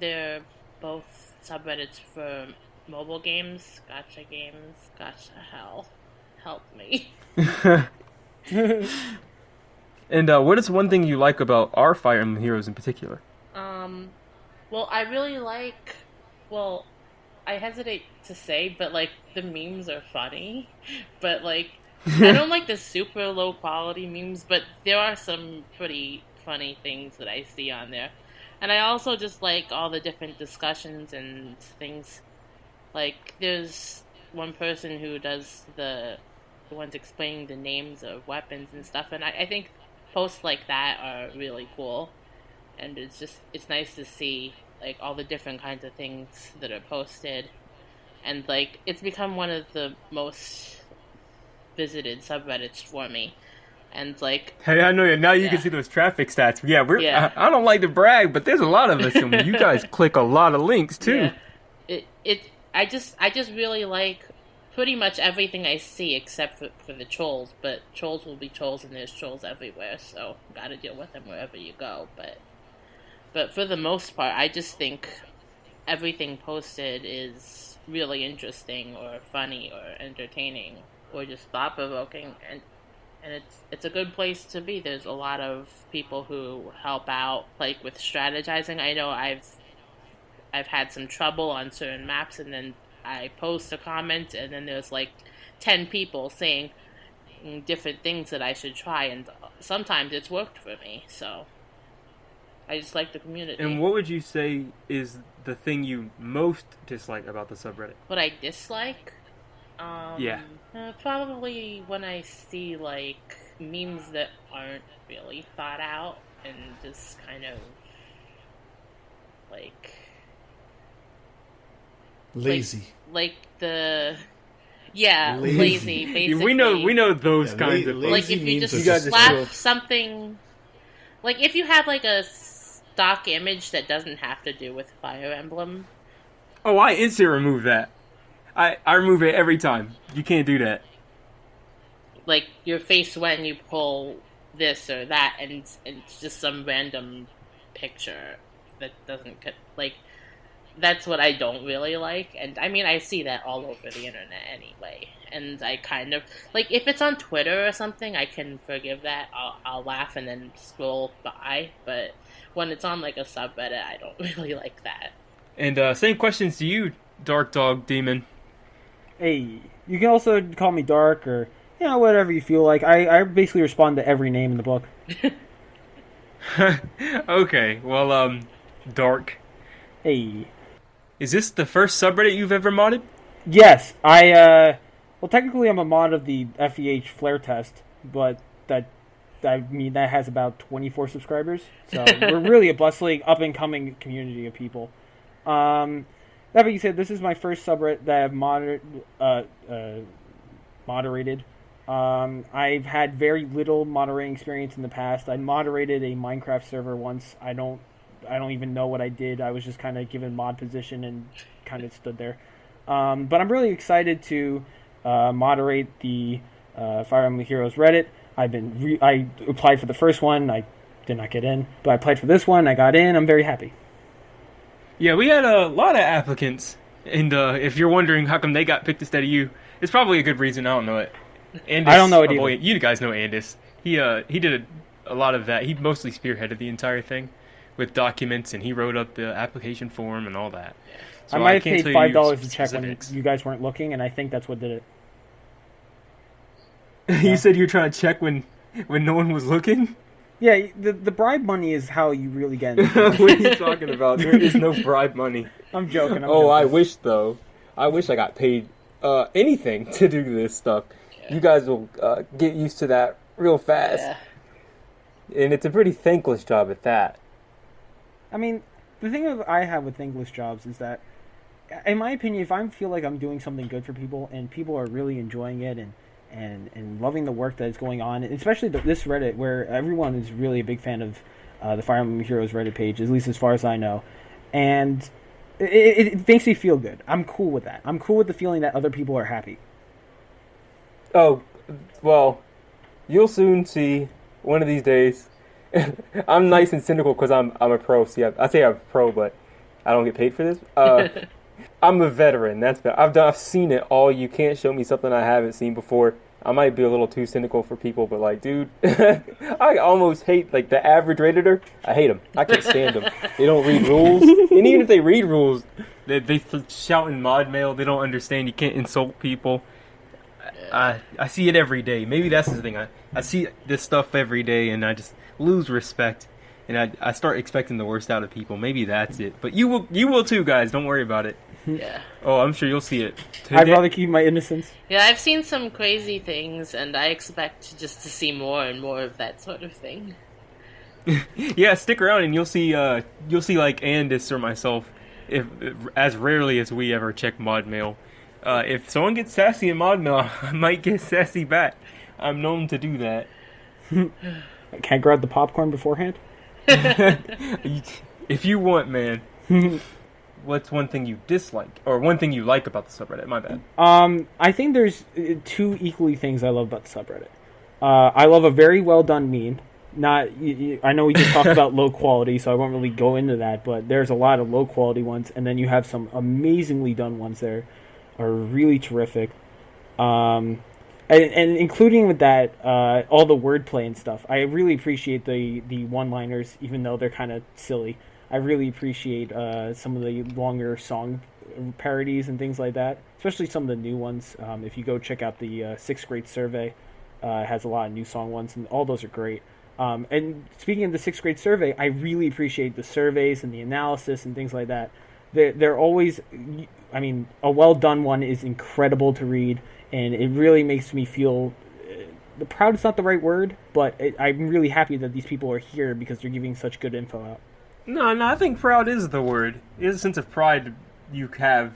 they're both subreddits for mobile games, gotcha games, gotcha hell. Help me. And what is one thing you like about our Fire Emblem Heroes in particular? Well, I really like, well, I hesitate to say, but, like, the memes are funny. But, like, I don't like the super low quality memes, but there are some pretty funny things that I see on there. And I also just like all the different discussions and things. Like, there's one person who does the ones explaining the names of weapons and stuff, and I think posts like that are really cool. And it's nice to see, like, all the different kinds of things that are posted. And, like, it's become one of the most visited subreddits for me. And, like... Hey, I know you. Now you can see those traffic stats. Yeah, I don't like to brag, but there's a lot of us, and you guys click a lot of links, too. Yeah. I just really like pretty much everything I see except for the trolls. But trolls will be trolls, and there's trolls everywhere, so gotta deal with them wherever you go. But for the most part, I just think everything posted is really interesting or funny or entertaining or just thought-provoking, and it's a good place to be. There's a lot of people who help out, like, with strategizing. I know I've had some trouble on certain maps, and then I post a comment, and then there's, like, 10 people saying different things that I should try, and sometimes it's worked for me, so... I just like the community. And what would you say is the thing you most dislike about the subreddit? What I dislike? Yeah. Probably when I see, like, memes that aren't really thought out and just kind of, like... Lazy. Like the... Yeah, lazy, basically. We know those kinds of things. Like, if you just slap something... Like, if you have, like, a stock image that doesn't have to do with Fire Emblem. Oh, I instantly remove that. I remove it every time. You can't do that. Like, your face when you pull this or that, and it's just some random picture that doesn't... Like, that's what I don't really like. And, I mean, I see that all over the internet anyway. And I kind of... Like, if it's on Twitter or something, I can forgive that. I'll laugh and then scroll by. But when it's on, like, a subreddit, I don't really like that. And same questions to you, darkdogdemon. Hey, you can also call me Dark or, you know, whatever you feel like. I basically respond to every name in the book. Okay, well, Dark. Hey. Is this the first subreddit you've ever modded? Yes, well, technically I'm a mod of the FEH Flare Test, but that has about 24 subscribers, so we're really a bustling, up-and-coming community of people. That being said, this is my first subreddit that I've moderated. I've had very little moderating experience in the past. I moderated a Minecraft server once. I don't even know what I did. I was just kind of given mod position and kind of stood there. But I'm really excited to moderate the Fire Emblem Heroes Reddit. I applied for the first one. I did not get in, but I applied for this one. I got in. I'm very happy. Yeah, we had a lot of applicants, and if you're wondering how come they got picked instead of you, it's probably a good reason. I don't know it. Andis, I don't know it either. You guys know Andis. He did a lot of that. He mostly spearheaded the entire thing with documents, and he wrote up the application form and all that. Yeah. So I might have paid $5 to check when you guys weren't looking, and I think that's what did it. You said you were trying to check when no one was looking? Yeah, the bribe money is how you really get it. What are you talking about? There is no bribe money. I'm joking. I wish, though. I wish I got paid anything to do this stuff. Yeah. You guys will get used to that real fast. Yeah. And it's a pretty thankless job at that. I mean, the thing I have with thankless jobs is that, in my opinion, if I feel like I'm doing something good for people and people are really enjoying it and loving the work that is going on, especially this Reddit where everyone is really a big fan of the Fire Emblem Heroes Reddit page, at least as far as I know, and it makes me feel good. I'm cool with that. I'm cool with the feeling that other people are happy. Oh, well, you'll soon see one of these days. I'm nice and cynical because I'm a pro. See, I say I'm a pro, but I don't get paid for this. I'm a veteran. That's bad. I've seen it all. You can't show me something I haven't seen before. I might be a little too cynical for people, but like, dude, I almost hate like the average Redditor. I hate them. I can't stand them. They don't read rules, and even if they read rules, they shout in mod mail. They don't understand. You can't insult people. I see it every day. Maybe that's the thing. I see this stuff every day, and I just lose respect, and I start expecting the worst out of people. Maybe that's it. But you will too, guys. Don't worry about it. Yeah. Oh, I'm sure you'll see it. I'd rather keep my innocence. Yeah, I've seen some crazy things, and I expect just to see more and more of that sort of thing. Yeah, stick around, and you'll see like Andis or myself, if as rarely as we ever check mod mail. If someone gets sassy in mod mail, I might get sassy back. I'm known to do that. Can I grab the popcorn beforehand? If you want, man. What's one thing you dislike, or one thing you like about the subreddit? My bad. I think there's two equally things I love about the subreddit. I love a very well done meme. I know we just talked about low quality, so I won't really go into that, but there's a lot of low quality ones, and then you have some amazingly done ones there, are really terrific. And including with that, all the wordplay and stuff. I really appreciate the one-liners, even though they're kind of silly. I really appreciate some of the longer song parodies and things like that, especially some of the new ones. If you go check out the 6th grade survey, it has a lot of new song ones, and all those are great. And speaking of the 6th grade survey, I really appreciate the surveys and the analysis and things like that. They're always, I mean, a well-done one is incredible to read, and it really makes me feel, proud is not the right word, but I'm really happy that these people are here because they're giving such good info out. No, I think proud is the word. It is a sense of pride you have,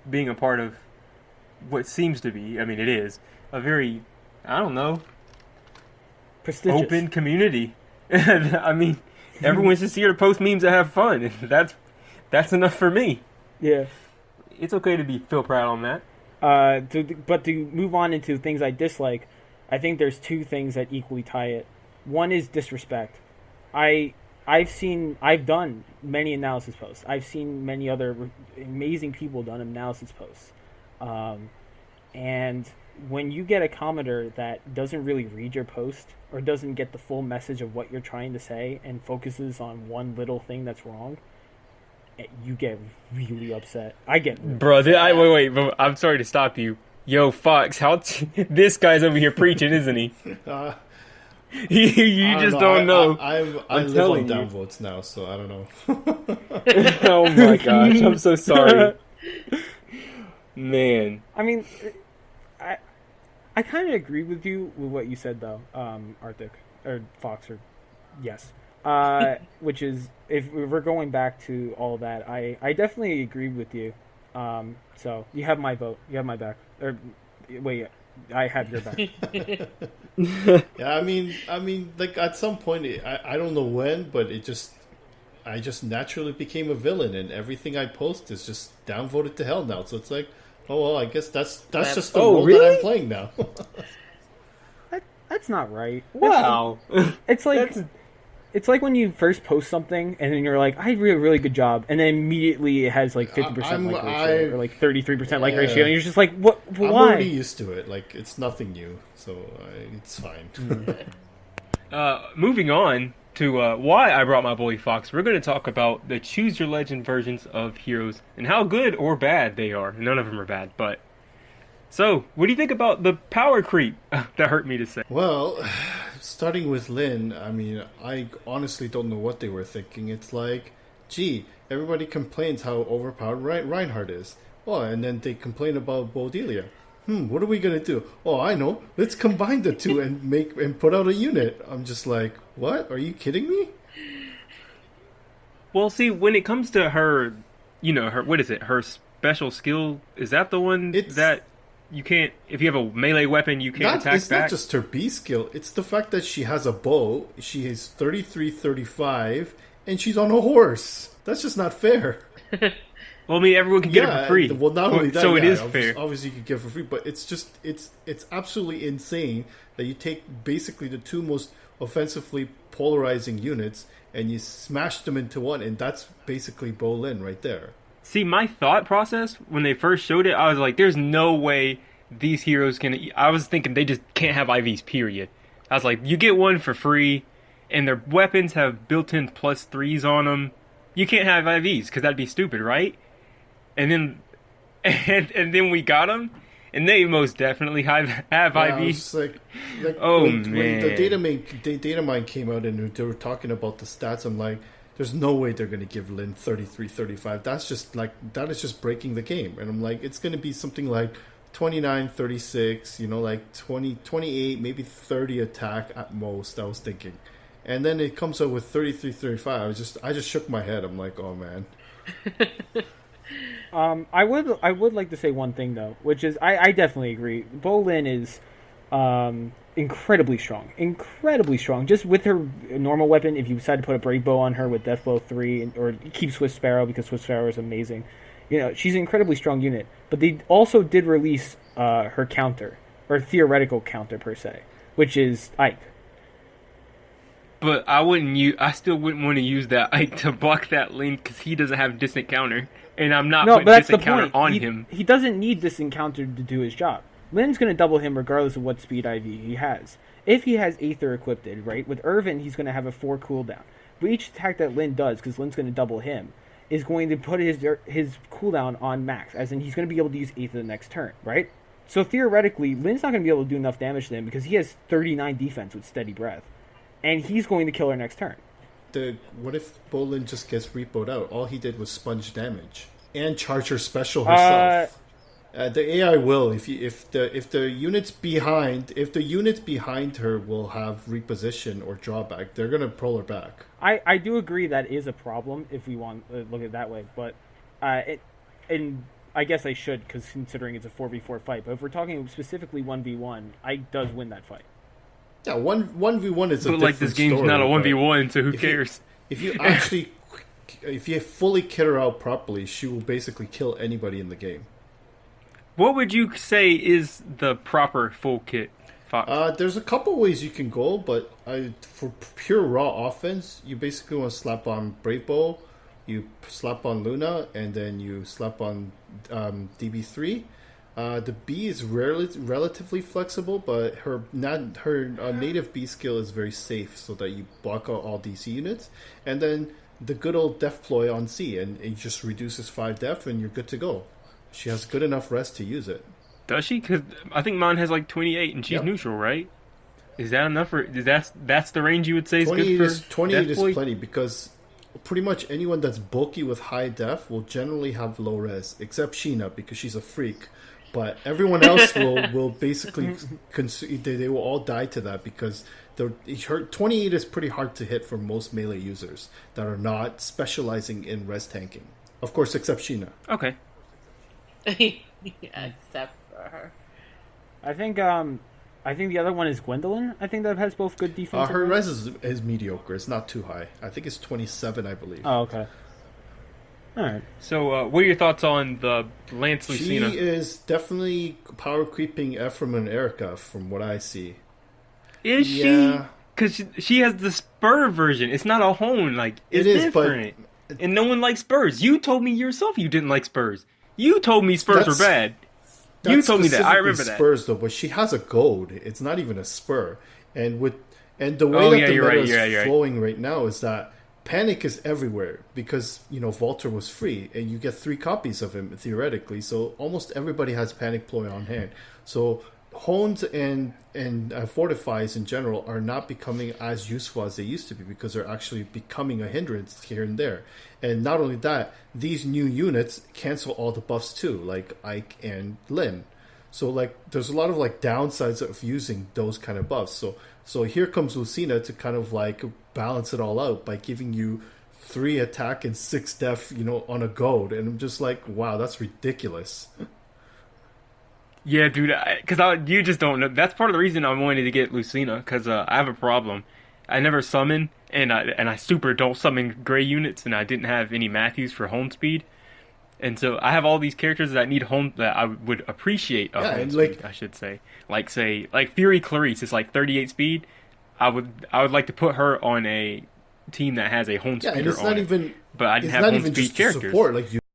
being a part of what seems to be, I mean, it is, a very, I don't know, prestigious, open community. I mean, everyone's just here to post memes and have fun. That's enough for me. Yeah. It's okay to feel proud on that. But to move on into things I dislike, I think there's two things that equally tie it. One is disrespect. I've done many analysis posts. I've seen many other amazing people done analysis posts. And when you get a commenter that doesn't really read your post or doesn't get the full message of what you're trying to say and focuses on one little thing that's wrong, you get really upset. I get really upset. Wait, I'm sorry to stop you. Yo, Fox, this guy's over here preaching, isn't he? You just don't know. I live on downvotes now, so I don't know. Oh my gosh, I'm so sorry. Man. I mean, I kind of agree with you with what you said, though, Arctic, or Fox, or yes. Which is, if we're going back to all that, I definitely agree with you. So, you have my vote. You have my back. Or, wait, I have your back. Yeah, I mean, like at some point, I don't know when, but I just naturally became a villain, and everything I post is just downvoted to hell now. So it's like, oh well, I guess that's just the role really? that I'm playing now. That's not right. Wow. It's like it's like when you first post something and then you're like, I did a really good job, and then immediately it has like 50% like ratio or like 33% like ratio, and you're just like, what? Why? I'm already used to it. Like it's nothing new, so it's fine. Moving on to why I brought my boy Fox, we're going to talk about the Choose Your Legend versions of heroes and how good or bad they are. None of them are bad, but... So, what do you think about the power creep? That hurt me to say. Well, starting with Lynn, I mean, I honestly don't know what they were thinking. It's like, gee, everybody complains how overpowered Reinhardt is. Oh, and then they complain about Bodelia. What are we going to do? Oh, I know. Let's combine the two and put out a unit. I'm just like, what? Are you kidding me? Well, see, when it comes to her, what is it? Her special skill, is that the one that you can't, if you have a melee weapon, you can't attack back? It's not just her B skill. It's the fact that she has a bow. She is 33, 35, and she's on a horse. That's just not fair. Well, I mean, everyone can get it for free. Well, not only that, so it is fair. Obviously, you can get it for free, but it's just it's absolutely insane that you take basically the two most offensively polarizing units, and you smash them into one, and that's basically Bolin right there. See, my thought process when they first showed it, I was like, there's no way these heroes can... I was thinking they just can't have IVs, period. I was like, you get one for free, and their weapons have built-in +3s on them. You can't have IVs, because that'd be stupid, right? And then and then we got them, and they most definitely have IVs. Like oh, when the data mine came out and they were talking about the stats, I'm like, there's no way they're going to give Lyn 33, 35. That is just breaking the game. And I'm like, it's going to be something like 29, 36, like 20, 28, maybe 30 attack at most, I was thinking. And then it comes out with 33, 35. I just shook my head. I'm like, oh man. I would like to say one thing though, which is I definitely agree. Bolin is incredibly strong. Just with her normal weapon, if you decide to put a Brave Bow on her with Death Blow 3, or keep Swift Sparrow because Swift Sparrow is amazing, she's an incredibly strong unit. But they also did release her counter, or theoretical counter per se, which is Ike. But I still wouldn't want to use that Ike to block that lane because he doesn't have distant counter, and I'm not putting distant counter on him. He doesn't need distant counter to do his job. Lyn's going to double him regardless of what speed IV he has. If he has Aether equipped, right, with Irvin, he's going to have a 4 cooldown. But each attack that Lyn does, because Lyn's going to double him, is going to put his cooldown on max, as in he's going to be able to use Aether the next turn, right? So theoretically, Lyn's not going to be able to do enough damage to him because he has 39 defense with Steady Breath. And he's going to kill her next turn. What if Bolin just gets repoed out? All he did was sponge damage and charge her special herself. The AI will if the units behind her will have reposition or drawback, they're gonna pull her back. I do agree that is a problem if we want to look at it that way, but and I guess I should, because considering it's a 4v4 fight. But if we're talking specifically 1v1, Ike does win that fight. Yeah, 1v1 is a different story. But this game's not a 1v1, so who cares? If you fully kit her out properly, she will basically kill anybody in the game. What would you say is the proper full kit, Fox? There's a couple ways you can go, but for pure raw offense, you basically want to slap on Brave Bow, you slap on Luna, and then you slap on DB3. The B is relatively flexible, but her native B skill is very safe, so that you block out all DC units. And then the good old Def Ploy on C, and it just reduces 5 def, and you're good to go. She has good enough rest to use it. Does she? Because I think mine has like 28, and she's neutral, right? Is that enough? That's the range you would say is good for 28 is plenty, because pretty much anyone that's bulky with high def will generally have low res, except Sheena, because she's a freak. But everyone else will basically they will all die to that, because her 28 is pretty hard to hit for most melee users that are not specializing in res tanking. Of course, except Sheena. Okay. Yeah, except for her. I think the other one is Gwendolyn. I think that has both good defense. Her res is mediocre. It's not too high. I think it's 27, I believe. Oh, okay. Alright. So, what are your thoughts on the Lance Lucina? She is definitely power creeping Ephraim and Erica, from what I see. Is she? Because she has the spur version. It's not a hone. Like, it's different. And no one likes spurs. You told me yourself you didn't like spurs. You told me spurs were bad. You told me that. I remember that. Spurs, though, but she has a goad. It's not even a spur. And the way that the meta is flowing right now is that Panic is everywhere, because Volter was free, and you get 3 copies of him theoretically. So almost everybody has Panic Ploy on hand. So Hones and Fortifies in general are not becoming as useful as they used to be, because they're actually becoming a hindrance here and there. And not only that, these new units cancel all the buffs too, like Ike and Lyn. So there's a lot of downsides of using those kind of buffs. So here comes Lucina to kind of balance it all out by giving you 3 attack and 6 def, on a goad. And I'm just like, wow, that's ridiculous. Yeah, dude, because you just don't know. That's part of the reason I wanted to get Lucina, because I have a problem. I never summon, and I super don't summon gray units, and I didn't have any Matthews for home speed. And so I have all these characters that need home, that I would appreciate home speed, I should say. Like Fury Clarice is 38 speed. I would like to put her on a team that has a home Yeah, and speaker it's not on it. even. But I didn't It's have not home even speed just characters. support. Like you